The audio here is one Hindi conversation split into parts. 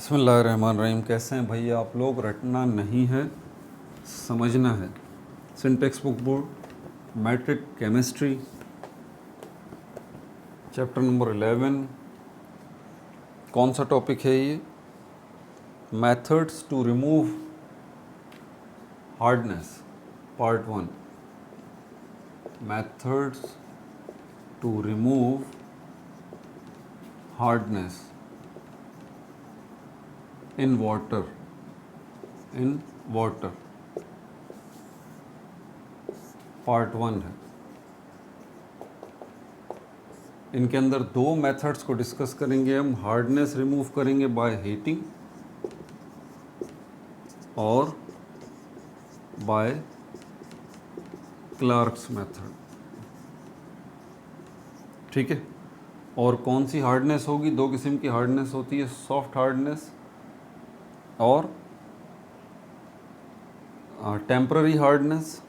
बिस्मिल्लाहिर्रहमानिर्रहीम। कैसे हैं भैया आप लोग? रटना नहीं है, समझना है। Syntex book board, matric chemistry, chapter number 11। कौन सा टॉपिक है ये? Methods to remove hardness, part 1। Methods to remove hardness in water, part 1 है। इनके अंदर दो मेथड्स को डिस्कस करेंगे हम। हार्डनेस रिमूव करेंगे बाय हीटिंग और बाय क्लार्क्स मेथड, ठीक है। और कौन सी हार्डनेस होगी? दो किस्म की हार्डनेस होती है, सॉफ्ट हार्डनेस और टेम्पररी हार्डनेस।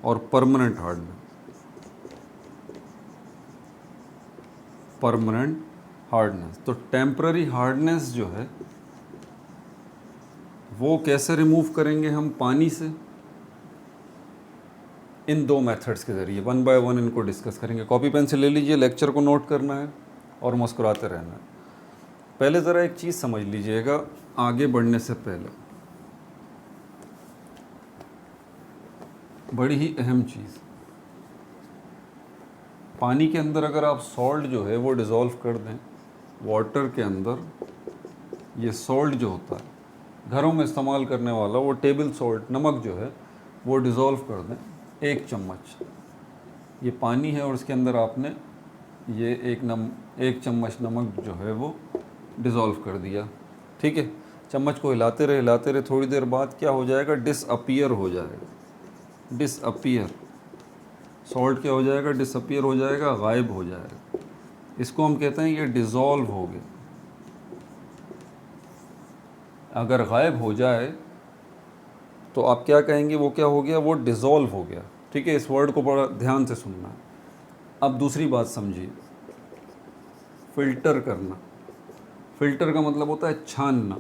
और परमानेंट हार्डनेस। तो टेम्पररी हार्डनेस जो है वो कैसे रिमूव करेंगे हम? पानी से। इन दो मेथड्स के ज़रिए 1 बाय 1 इनको डिस्कस करेंगे। कॉपी पेन से ले लीजिए, लेक्चर को नोट करना है और मुस्कुराते रहना है। पहले ज़रा एक चीज़ समझ लीजिएगा आगे बढ़ने से पहले, बड़ी ही अहम चीज़। पानी के अंदर अगर आप सॉल्ट जो है वो डिज़ोल्व कर दें, वाटर के अंदर ये सॉल्ट जो होता है घरों में इस्तेमाल करने वाला, वो टेबल सॉल्ट, नमक जो है वो डिज़ोल्व कर दें 1 चम्मच। ये पानी है और इसके अंदर आपने ये 1 चम्मच नमक जो है वो डिज़ोल्व कर दिया, ठीक है। चम्मच को हिलाते रहे, थोड़ी देर बाद क्या हो जाएगा? डिसअपीयर हो जाएगा। डिसअपीयर, सॉल्ट क्या हो जाएगा? डिसअपीयर हो जाएगा, गायब हो जाएगा। इसको हम कहते हैं ये डिज़ोल्व हो गया। अगर गायब हो जाए तो आप क्या कहेंगे? वो क्या हो गया? वो डिज़ोल्व हो गया, ठीक है। इस वर्ड को बड़ा ध्यान से सुनना है। अब दूसरी बात समझिए, फ़िल्टर करना। फ़िल्टर का मतलब होता है छानना।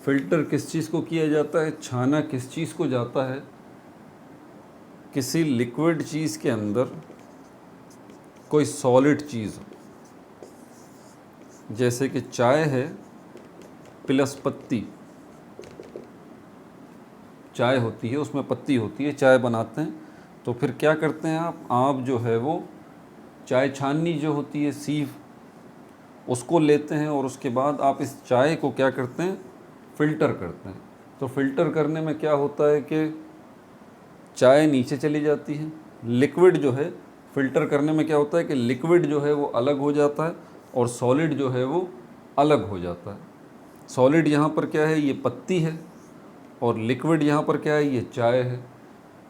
फ़िल्टर किस चीज़ को किया जाता है? छाना किस चीज़ को जाता है? किसी लिक्विड चीज़ के अंदर कोई सॉलिड चीज़, जैसे कि चाय है प्लस पत्ती। चाय होती है, उसमें पत्ती होती है, चाय बनाते हैं। तो फिर क्या करते हैं आप जो है वो चाय छाननी जो होती है, सीव, उसको लेते हैं और उसके बाद आप इस चाय को क्या करते हैं? फ़िल्टर करते हैं। तो फ़िल्टर करने में क्या होता है कि चाय नीचे चली जाती है। लिक्विड जो है, फ़िल्टर करने में क्या होता है कि लिक्विड जो है वो अलग हो जाता है और सॉलिड जो है वो अलग हो जाता है। सॉलिड यहाँ पर क्या है? ये पत्ती है। और लिक्विड यहाँ पर क्या है? ये चाय है।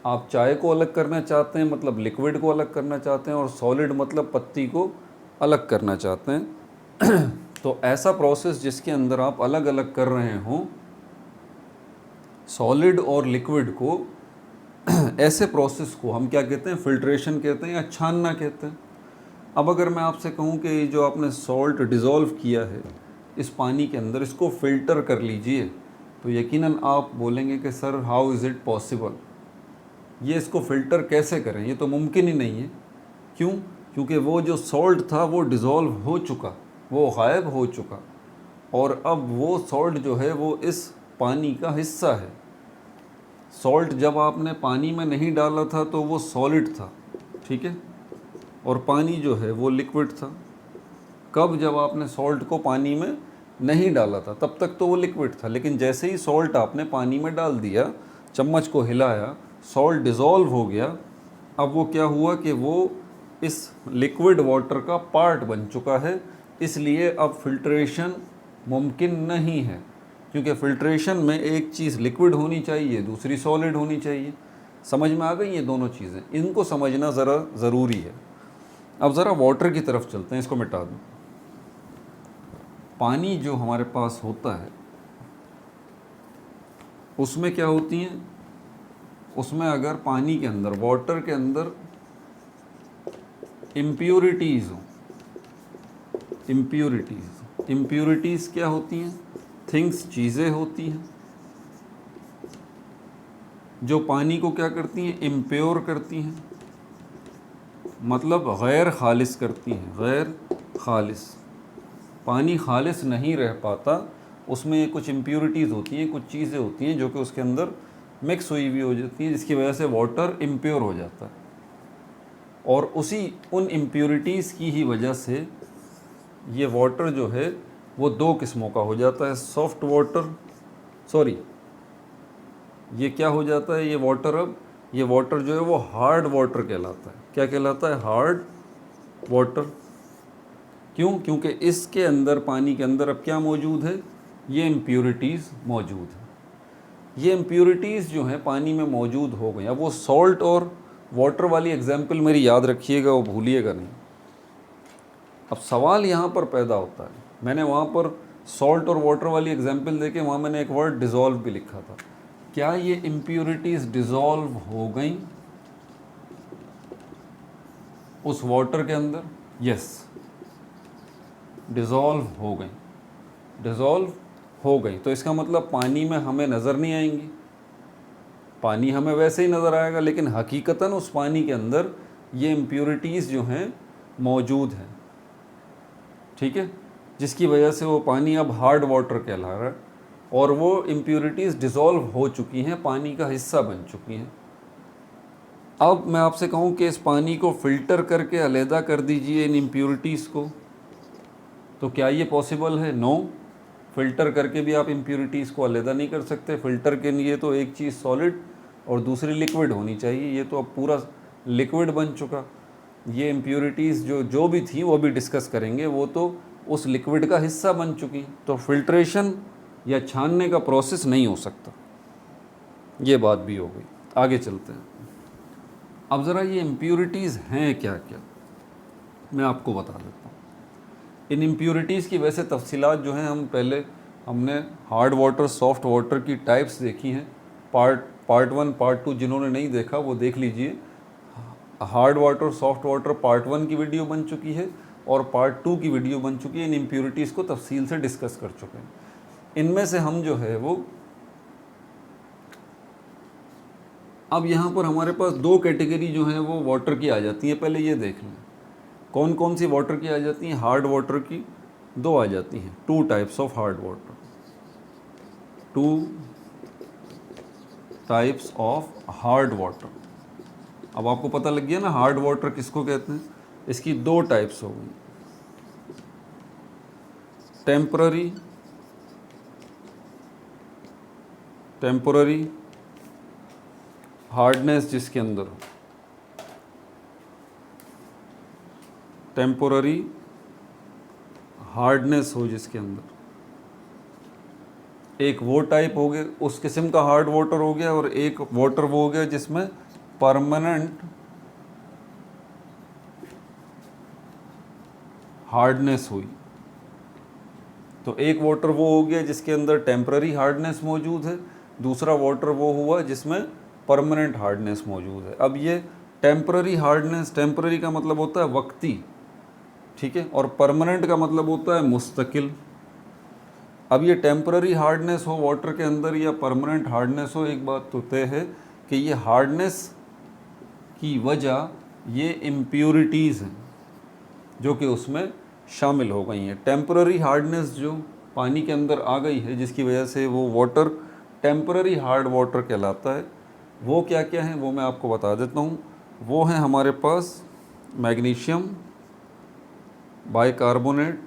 आप चाय को अलग करना चाहते हैं, मतलब लिक्विड को अलग करना चाहते हैं, और सॉलिड मतलब पत्ती को अलग करना चाहते हैं। तो ऐसा प्रोसेस जिसके अंदर आप अलग अलग कर रहे हों सॉलिड और लिक्विड को, ऐसे प्रोसेस को हम क्या कहते हैं? फ़िल्ट्रेशन कहते हैं या छानना कहते हैं। अब अगर मैं आपसे कहूँ कि जो आपने सॉल्ट डिज़ोल्व किया है इस पानी के अंदर, इसको फ़िल्टर कर लीजिए, तो यकीनन आप बोलेंगे कि sir how is it possible? ये इसको फ़िल्टर कैसे करें? ये तो मुमकिन ही नहीं है। क्यों? क्योंकि वो जो सॉल्ट था वो डिज़ोल्व हो चुका, वो गायब हो चुका, और अब वो सॉल्ट जो है वो इस पानी का हिस्सा है। सॉल्ट जब आपने पानी में नहीं डाला था तो वो सॉलिड था, ठीक है, और पानी जो है वो लिक्विड था। कब? जब आपने सॉल्ट को पानी में नहीं डाला था, तब तक तो वो लिक्विड था। लेकिन जैसे ही सॉल्ट आपने पानी में डाल दिया, चम्मच को हिलाया, सॉल्ट डिज़ोल्व हो गया, अब वो क्या हुआ कि वो इस लिक्विड वाटर का पार्ट बन चुका है। इसलिए अब फ़िल्ट्रेशन मुमकिन नहीं है, क्योंकि फ़िल्ट्रेशन में एक चीज़ लिक्विड होनी चाहिए, दूसरी सॉलिड होनी चाहिए। समझ में आ गई ये दोनों चीज़ें? इनको समझना ज़रा ज़रूरी है। अब ज़रा वाटर की तरफ चलते हैं, इसको मिटा दूँ। पानी जो हमारे पास होता है उसमें क्या होती हैं? उसमें अगर पानी के अंदर, वाटर के अंदर इम्प्योरिटीज़ हो, इम्प्योरिटीज़ क्या होती हैं? थिंग्स, चीज़ें होती हैं जो पानी को क्या करती हैं? इम्प्योर करती हैं, मतलब गैर खालिस करती हैं, गैर खालिस। पानी खालिस नहीं रह पाता, उसमें कुछ इम्प्योरिटीज़ होती हैं, कुछ चीज़ें होती हैं जो कि उसके अंदर मिक्स हुई हुई हो जाती हैं, जिसकी वजह से वाटर इम्प्योर हो जाता है। और उन इम्प्योरिटीज़ की ही वजह से ये वाटर जो है वो दो किस्मों का हो जाता है। सॉफ्ट वाटर, सॉरी, ये क्या हो जाता है? ये वाटर जो है वो हार्ड वाटर कहलाता है। क्या कहलाता है? Hard water. क्यों? क्योंकि इसके अंदर, पानी के अंदर अब क्या मौजूद है? ये इम्प्योरिटीज़ मौजूद है। ये इम्प्योरिटीज़ जो हैं पानी में मौजूद हो गई। अब वो सॉल्ट और वाटर वाली एग्जाम्पल मेरी याद रखिएगा, वो भूलिएगा नहीं। अब सवाल यहाँ पर पैदा होता है, मैंने वहाँ पर सॉल्ट और वाटर वाली एग्जाम्पल देके वहाँ मैंने एक वर्ड डिज़ोल्व भी लिखा था। क्या ये इम्प्योरिटीज़ डिज़ोल्व हो गई उस वाटर के अंदर? यस, डिज़ोल्व हो गई, डिज़ोल्व हो गई। तो इसका मतलब पानी में हमें नज़र नहीं आएंगी, पानी हमें वैसे ही नज़र आएगा, लेकिन हकीकतन उस पानी के अंदर ये इम्प्योरिटीज़ जो हैं मौजूद हैं, ठीक है, जिसकी वजह से वो पानी अब हार्ड वाटर कहला रहा है और वो इम्प्योरिटीज़ डिज़ोल्व हो चुकी हैं, पानी का हिस्सा बन चुकी हैं। अब मैं आपसे कहूँ कि इस पानी को फ़िल्टर करके अलहदा कर दीजिए इन इम्प्योरिटीज़ को, तो क्या ये पॉसिबल है? नो, फ़िल्टर करके भी आप इम्प्योरिटीज़ को अलहदा नहीं कर सकते। फ़िल्टर के लिए तो एक चीज़ सॉलिड और दूसरी लिक्विड होनी चाहिए। ये तो अब पूरा लिक्विड बन चुका। ये इम्प्योरिटीज़ जो भी थी वो भी डिस्कस करेंगे, वो तो उस लिक्विड का हिस्सा बन चुकी। तो फिल्ट्रेशन या छानने का प्रोसेस नहीं हो सकता। ये बात भी हो गई। आगे चलते हैं। अब ज़रा ये इम्प्योरिटीज़ हैं क्या क्या, मैं आपको बता देता हूँ। इन इम्प्योरिटीज़ की वैसे तफसीलात जो हैं हमने हार्ड वाटर, सॉफ्ट वाटर की टाइप्स देखी हैं। पार्ट 1, पार्ट 2 जिन्होंने नहीं देखा वो देख लीजिए। Hard water, soft water part 1 की वीडियो बन चुकी है और पार्ट 2 की वीडियो बन चुकी है। इन इम्प्योरिटीज़ को तफसील से डिस्कस कर चुके हैं। इनमें से हम जो है वो, अब यहाँ पर हमारे पास दो कैटेगरी जो हैं वो वाटर की आ जाती हैं। पहले ये देख लें कौन कौन सी वाटर की आ जाती हैं। हार्ड वाटर की दो आ जाती हैं, 2 types of hard water, 2 types of hard water. अब आपको पता लग गया ना हार्ड वाटर किसको कहते हैं। इसकी 2 टाइप्स हो गई, टेम्पररी हार्डनेस, जिसके अंदर टेम्पररी हार्डनेस हो, जिसके अंदर एक वो टाइप हो गया, उस किस्म का हार्ड वाटर हो गया, और एक वाटर वो हो गया जिसमें परमानेंट हार्डनेस हुई। तो एक वाटर वो हो गया जिसके अंदर टेम्पररी हार्डनेस मौजूद है, दूसरा वाटर वो हुआ जिसमें परमानेंट हार्डनेस मौजूद है। अब ये टेम्पररी हार्डनेस, टेम्पररी का मतलब होता है वक्ती, ठीक है, और परमानेंट का मतलब होता है मुस्तकिल। अब ये टेम्पररी हार्डनेस हो वाटर के अंदर या परमानेंट हार्डनेस हो, एक बात तो तय है कि ये हार्डनेस की वजह ये इम्प्योरिटीज़ हैं जो कि उसमें शामिल हो गई हैं। टेम्पररी हार्डनेस जो पानी के अंदर आ गई है जिसकी वजह से वो वाटर टेम्पररी हार्ड वाटर कहलाता है, वो क्या क्या हैं वो मैं आपको बता देता हूँ। वो हैं हमारे पास मैग्नीशियम बाइकार्बोनेट,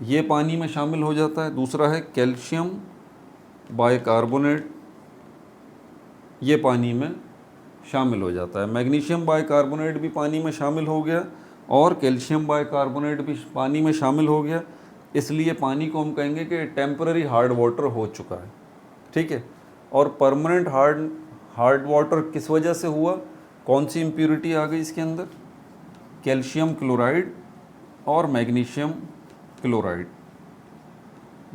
ये पानी में शामिल हो जाता है। दूसरा है कैल्शियम बाइकार्बोनेट, ये पानी में शामिल हो जाता है। मैग्नीशियम बाइकार्बोनेट भी पानी में शामिल हो गया और कैल्शियम बाइकार्बोनेट भी पानी में शामिल हो गया, इसलिए पानी को हम कहेंगे कि टेम्पररी हार्ड वाटर हो चुका है, ठीक है। और परमानेंट हार्ड वाटर किस वजह से हुआ, कौन सी इम्प्योरिटी आ गई इसके अंदर, कैल्शियम क्लोराइड और मैग्नीशियम क्लोराइड।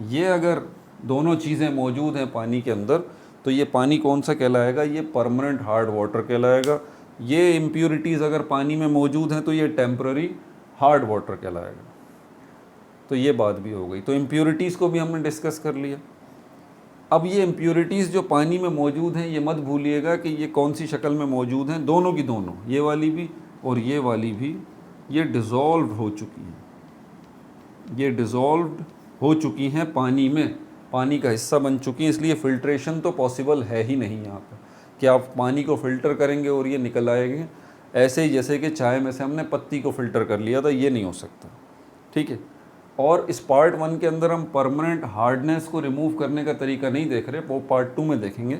ये अगर दोनों चीज़ें मौजूद हैं पानी के अंदर तो ये पानी कौन सा कहलाएगा, ये परमानेंट हार्ड वाटर कहलाएगा। ये इम्प्योरिटीज़ अगर पानी में मौजूद हैं तो ये टेम्पररी हार्ड वाटर कहलाएगा। तो ये बात भी हो गई। तो इम्प्योरिटीज़ को भी हमने डिस्कस कर लिया। अब ये इम्प्योरिटीज़ जो पानी में मौजूद हैं, ये मत भूलिएगा कि ये कौन सी शक्ल में मौजूद हैं, दोनों की दोनों, ये वाली भी और ये वाली भी, ये डिज़ोल्व हो चुकी हैं। ये डिज़ोल्व हो चुकी हैं पानी में, पानी का हिस्सा बन चुकी हैं। इसलिए फ़िल्ट्रेशन तो पॉसिबल है ही नहीं यहाँ पर कि आप पानी को फ़िल्टर करेंगे और ये निकल आएंगे। ऐसे ही जैसे कि चाय में से हमने पत्ती को फ़िल्टर कर लिया था, ये नहीं हो सकता। ठीक है। और इस पार्ट 1 के अंदर हम परमानेंट हार्डनेस को रिमूव करने का तरीका नहीं देख रहे, वो पार्ट 2 में देखेंगे।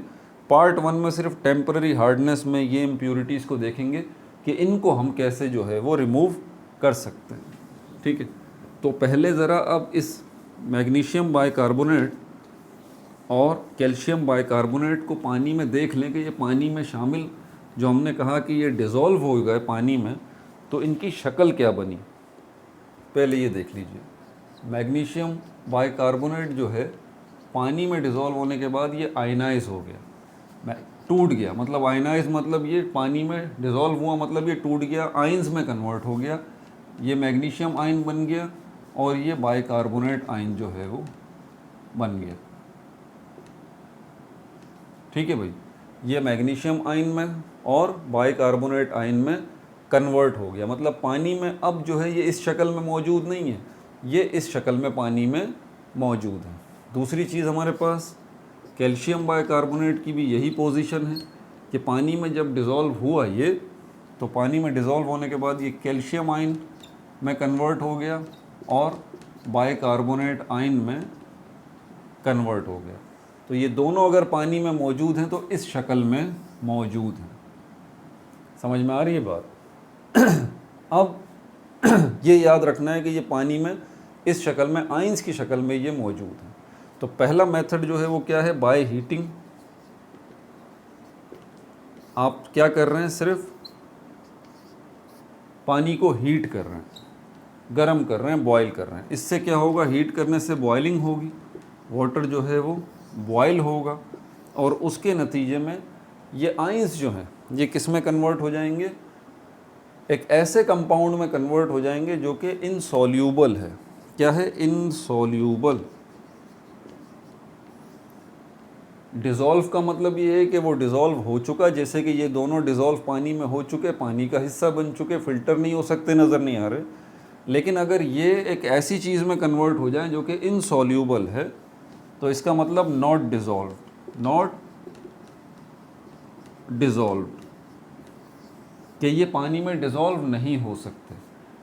पार्ट 1 में सिर्फ टेम्पररी हार्डनेस में ये इम्प्योरिटीज़ को देखेंगे कि इनको हम कैसे जो है वो रिमूव कर सकते हैं। ठीक है। तो पहले ज़रा अब इस मैग्नीशियम बाइकार्बोनेट और कैल्शियम बाइकार्बोनेट को पानी में देख लें कि ये पानी में शामिल, जो हमने कहा कि ये डिज़ोल्व हो गए पानी में, तो इनकी शक्ल क्या बनी, पहले ये देख लीजिए। मैग्नीशियम बाइकार्बोनेट जो है पानी में डिज़ोल्व होने के बाद ये आयनाइज हो गया, टूट गया। मतलब आयनाइज मतलब ये पानी में डिज़ोल्व हुआ, मतलब ये टूट गया, आइंस में कन्वर्ट हो गया। ये मैग्नीशियम आयन बन गया और ये बाइकार्बोनेट आयन जो है वो बन गया। ठीक है भाई, ये मैग्नीशियम आयन में और बाइकार्बोनेट आयन में कन्वर्ट हो गया। मतलब पानी में अब जो है ये इस शक्ल में मौजूद नहीं है, ये इस शक्ल में पानी में मौजूद है। दूसरी चीज़ हमारे पास कैल्शियम बाइकार्बोनेट की भी यही पोजीशन है कि पानी में जब डिज़ोल्व हुआ ये, तो पानी में डिज़ोल्व होने के बाद ये कैल्शियम आयन में कन्वर्ट हो गया और बाइकार्बोनेट आयन में कन्वर्ट हो गया। तो ये दोनों अगर पानी में मौजूद हैं तो इस शक्ल में मौजूद हैं। समझ में आ रही है बात? अब ये याद रखना है कि ये पानी में इस शक्ल में, आइंस की शक्ल में ये मौजूद है। तो पहला मेथड जो है वो क्या है, बाय हीटिंग। आप क्या कर रहे हैं, सिर्फ पानी को हीट कर रहे हैं, गर्म कर रहे हैं, बॉयल कर रहे हैं। इससे क्या होगा, हीट करने से बॉइलिंग होगी, वाटर जो है वो बॉयल होगा और उसके नतीजे में ये आइंस जो हैं ये किस में कन्वर्ट हो जाएंगे, एक ऐसे कंपाउंड में कन्वर्ट हो जाएंगे जो कि इनसॉल्यूबल है। क्या है, इनसॉल्यूबल। डिज़ोल्व का मतलब ये है कि वो डिज़ोल्व हो चुका, जैसे कि ये दोनों डिज़ोल्व पानी में हो चुके, पानी का हिस्सा बन चुके, फ़िल्टर नहीं हो सकते, नज़र नहीं आ रहे। लेकिन अगर ये एक ऐसी चीज़ में कन्वर्ट हो जाए जो कि इनसॉल्यूबल है, तो इसका मतलब नॉट डिज़ोल्व, नॉट डिज़ोल्व, कि ये पानी में डिज़ोल्व नहीं हो सकते।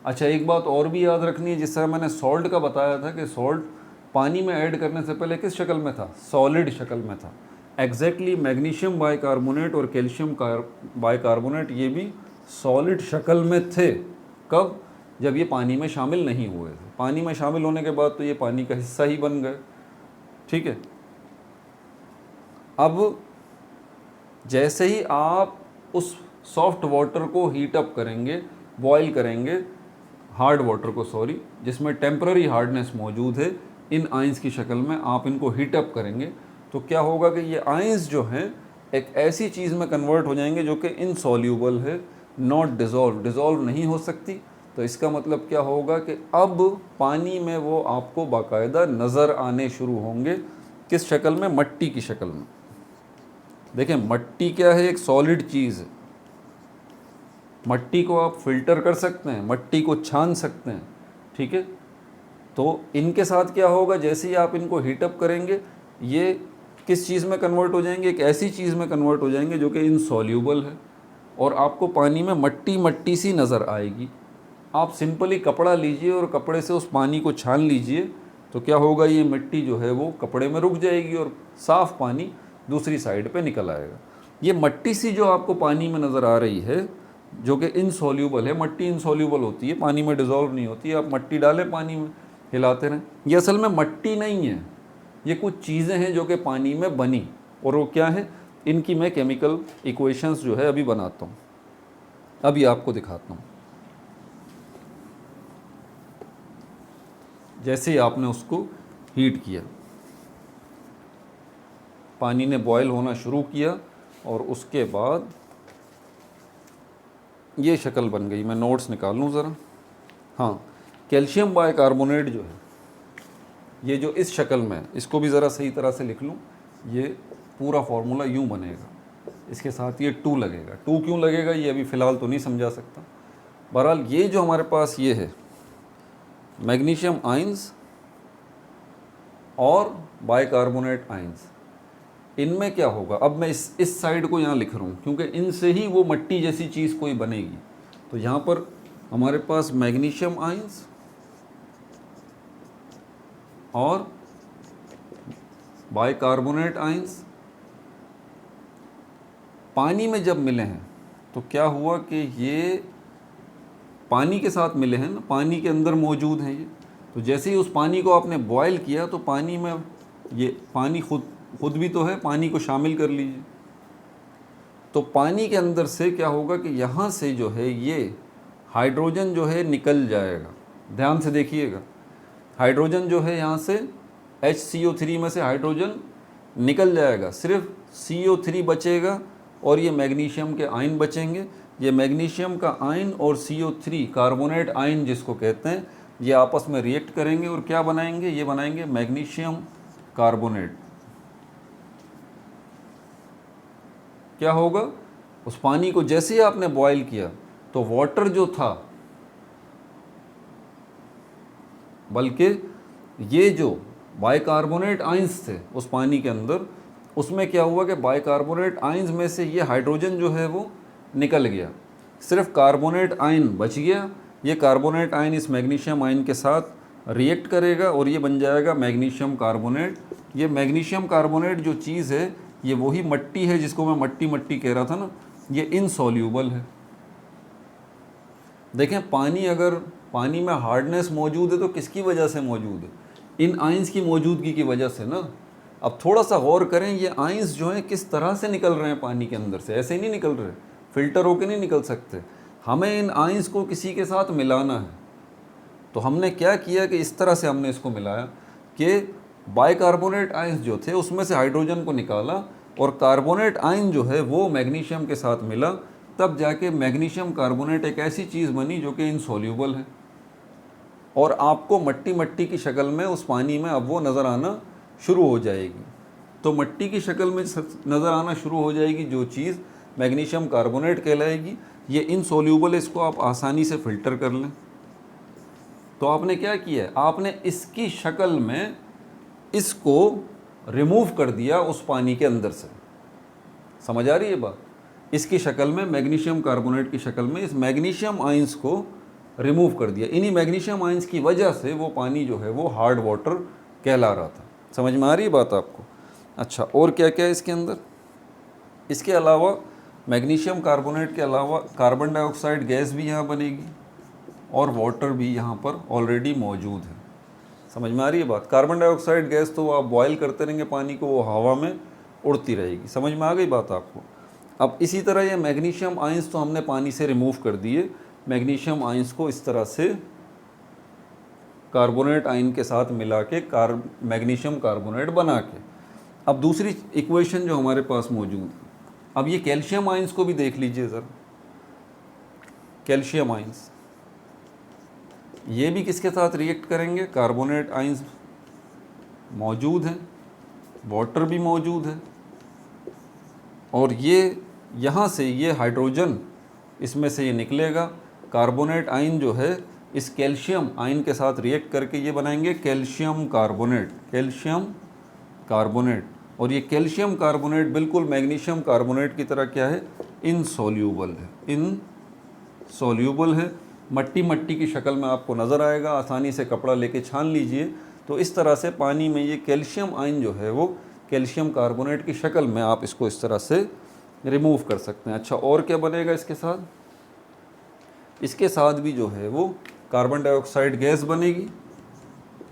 अच्छा, एक बात और भी याद रखनी है, जिस तरह मैंने सॉल्ट का बताया था कि सॉल्ट पानी में ऐड करने से पहले किस शक्ल में था, सॉलिड शक्ल में था। एग्जैक्टली मैग्नीशियम बाइकार्बोनेट और कैल्शियम बाइकार्बोनेट ये भी सॉलिड शक्ल में थे। कब, जब ये पानी में शामिल नहीं हुए थे। पानी में शामिल होने के बाद तो ये पानी का हिस्सा ही बन गए। ठीक है। अब जैसे ही आप उस सॉफ्ट वाटर को हीट अप करेंगे, बॉयल करेंगे, हार्ड वाटर को, सॉरी, जिसमें टेम्पररी हार्डनेस मौजूद है, इन आइंस की शक्ल में आप इनको हीट अप करेंगे, तो क्या होगा कि ये आइंस जो हैं एक ऐसी चीज़ में कन्वर्ट हो जाएंगे जो कि इनसॉल्यूबल है, नॉट डिज़ोल्व, डिज़ोल्व नहीं हो सकती। तो इसका मतलब क्या होगा कि अब पानी में वो आपको बाकायदा नज़र आने शुरू होंगे। किस शक्ल में, मट्टी की शक्ल में। देखें, मट्टी क्या है, एक सॉलिड चीज़ है। मट्टी को आप फिल्टर कर सकते हैं, मट्टी को छान सकते हैं। ठीक है। तो इनके साथ क्या होगा, जैसे ही आप इनको हीटअप करेंगे, ये किस चीज़ में कन्वर्ट हो जाएंगे, एक ऐसी चीज़ में कन्वर्ट हो जाएंगे जो कि इनसॉल्यूबल है और आपको पानी में मट्टी मट्टी सी नज़र आएगी। आप सिंपली कपड़ा लीजिए और कपड़े से उस पानी को छान लीजिए, तो क्या होगा, ये मिट्टी जो है वो कपड़े में रुक जाएगी और साफ़ पानी दूसरी साइड पे निकल आएगा। ये मट्टी सी जो आपको पानी में नज़र आ रही है, जो कि इनसॉल्यूबल है, मट्टी इनसॉल्यूबल होती है, पानी में डिज़ोल्व नहीं होती है। आप मट्टी डालें पानी में, हिलाते रहें, ये असल में मट्टी नहीं है, ये कुछ चीज़ें हैं जो कि पानी में बनी। और वो क्या है, इनकी मैं केमिकल इक्वेशंस जो है अभी बनाता हूँ, अभी आपको दिखाता हूँ। जैसे ही आपने उसको हीट किया, पानी ने बॉयल होना शुरू किया और उसके बाद ये शक्ल बन गई। मैं नोट्स निकाल लूँ ज़रा। हाँ, कैल्शियम बाइकार्बोनेट जो है ये जो इस शक्ल में है, इसको भी ज़रा सही तरह से लिख लूँ। ये पूरा फार्मूला यूँ बनेगा, इसके साथ ये 2 लगेगा। 2 क्यों लगेगा ये अभी फ़िलहाल तो नहीं समझा सकता। बहरहाल ये जो हमारे पास ये है मैग्नीशियम आयंस और बाइकार्बोनेट आयंस, इनमें क्या होगा, अब मैं इस साइड को यहाँ लिख रहा हूँ क्योंकि इनसे ही वो मट्टी जैसी चीज़ कोई बनेगी। तो यहाँ पर हमारे पास मैग्नीशियम आयंस और बाइकार्बोनेट आयंस पानी में जब मिले हैं तो क्या हुआ कि ये पानी के साथ मिले हैं ना, पानी के अंदर मौजूद हैं ये। तो जैसे ही उस पानी को आपने बॉयल किया तो पानी में ये पानी खुद भी तो है, पानी को शामिल कर लीजिए। तो पानी के अंदर से क्या होगा कि यहाँ से जो है ये हाइड्रोजन जो है निकल जाएगा। ध्यान से देखिएगा, हाइड्रोजन जो है यहाँ से HCO3 में से हाइड्रोजन निकल जाएगा, सिर्फ CO3 बचेगा और ये मैग्नीशियम के आयन बचेंगे। ये मैग्नीशियम का आयन और CO3 कार्बोनेट आयन जिसको कहते हैं, ये आपस में रिएक्ट करेंगे और क्या बनाएंगे, ये बनाएंगे मैग्नीशियम कार्बोनेट। क्या होगा, उस पानी को जैसे ही आपने बॉयल किया तो वाटर जो था, बल्कि ये जो बाइकार्बोनेट आयंस थे उस पानी के अंदर, उसमें क्या हुआ कि बाइकार्बोनेट आयंस में से ये हाइड्रोजन जो है वो निकल गया, सिर्फ कार्बोनेट आयन बच गया। ये कार्बोनेट आयन इस मैग्नीशियम आयन के साथ रिएक्ट करेगा और ये बन जाएगा मैग्नीशियम कार्बोनेट। ये मैग्नीशियम कार्बोनेट जो चीज़ है ये वही मट्टी है जिसको मैं मट्टी मट्टी कह रहा था ना, ये इनसॉल्यूबल है। देखें, अगर पानी में हार्डनेस मौजूद है तो किसकी वजह से मौजूद है, इन आयंस की मौजूदगी की वजह से ना। अब थोड़ा सा गौर करें, ये आयंस जो हैं किस तरह से निकल रहे हैं पानी के अंदर से, ऐसे ही नहीं निकल रहे, फिल्टर होकर नहीं निकल सकते। हमें इन आयंस को किसी के साथ मिलाना है। तो हमने क्या किया कि इस तरह से हमने इसको मिलाया कि बाइकार्बोनेट आयंस जो थे उसमें से हाइड्रोजन को निकाला और कार्बोनेट आयन जो है वो मैग्नीशियम के साथ मिला, तब जाके मैग्नीशियम कार्बोनेट एक ऐसी चीज़ बनी जो कि इनसॉल्यूबल है। और आपको मट्टी मट्टी की शक्ल में उस पानी में अब वो नज़र आना शुरू हो जाएगी। तो मट्टी की शक्ल में नज़र आना शुरू हो जाएगी जो चीज़ मैग्नीशियम कार्बोनेट कहलाएगी। ये इनसॉल्यूबल है, इसको आप आसानी से फ़िल्टर कर लें। तो आपने क्या किया है, आपने इसकी शक्ल में इसको रिमूव कर दिया उस पानी के अंदर से। समझ आ रही है बात, इसकी शक्ल में मैग्नीशियम कार्बोनेट की शक्ल में इस मैग्नीशियम आयंस को रिमूव कर दिया। इन्हीं मैग्नीशियम आयंस की वजह से वो पानी जो है वो हार्ड वाटर कहला रहा था। समझ में आ रही है बात आपको। अच्छा, और क्या क्या है इसके अंदर, इसके अलावा मैग्नीशियम कार्बोनेट के अलावा कार्बन डाइऑक्साइड गैस भी यहाँ बनेगी और वाटर भी यहाँ पर ऑलरेडी मौजूद है। समझ में आ रही है बात। कार्बन डाइऑक्साइड गैस तो आप बॉयल करते रहेंगे पानी को, वो हवा में उड़ती रहेगी। समझ में आ गई बात आपको। अब इसी तरह ये मैग्नीशियम आयंस तो हमने पानी से रिमूव कर दिए, मैग्नीशियम आयंस को इस तरह से कार्बोनेट आयन के साथ मिला के मैग्नीशियम कार्बोनेट बना के। अब दूसरी इक्वेशन जो हमारे पास मौजूद है, अब ये कैल्शियम आयंस को भी देख लीजिए ज़रा। कैल्शियम आयंस ये भी किसके साथ रिएक्ट करेंगे, कार्बोनेट आयंस मौजूद हैं, वाटर भी मौजूद है, और ये यहाँ से ये हाइड्रोजन इसमें से ये निकलेगा। कार्बोनेट आयन जो है इस कैल्शियम आयन के साथ रिएक्ट करके ये बनाएंगे कैल्शियम कार्बोनेट, कैल्शियम कार्बोनेट। और ये कैल्शियम कार्बोनेट बिल्कुल मैग्नीशियम कार्बोनेट की तरह क्या है, इनसॉल्यूबल है, इनसॉल्यूबल है। मट्टी मट्टी की शक्ल में आपको नज़र आएगा, आसानी से कपड़ा लेके छान लीजिए तो इस तरह से पानी में ये कैल्शियम आयन जो है वो कैल्शियम कार्बोनेट की शक्ल में आप इसको इस तरह से रिमूव कर सकते हैं। अच्छा, और क्या बनेगा इसके साथ, इसके साथ भी जो है वो कार्बन डाइऑक्साइड गैस बनेगी,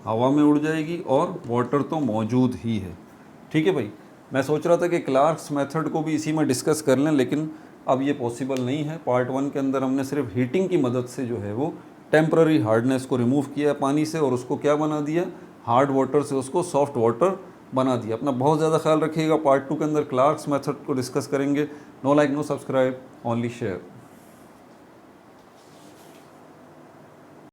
हवा में उड़ जाएगी, और वाटर तो मौजूद ही है। ठीक है भाई, मैं सोच रहा था कि क्लार्क्स मेथड को भी इसी में डिस्कस कर लें, लेकिन अब ये पॉसिबल नहीं है। पार्ट 1 के अंदर हमने सिर्फ हीटिंग की मदद से जो है वो टेम्पररी हार्डनेस को रिमूव किया पानी से और उसको क्या बना दिया, हार्ड वाटर से उसको सॉफ्ट वाटर बना दिया। अपना बहुत ज़्यादा ख्याल रखिएगा। पार्ट 2 के अंदर क्लार्क्स मेथड को डिस्कस करेंगे। No like no subscribe, only share.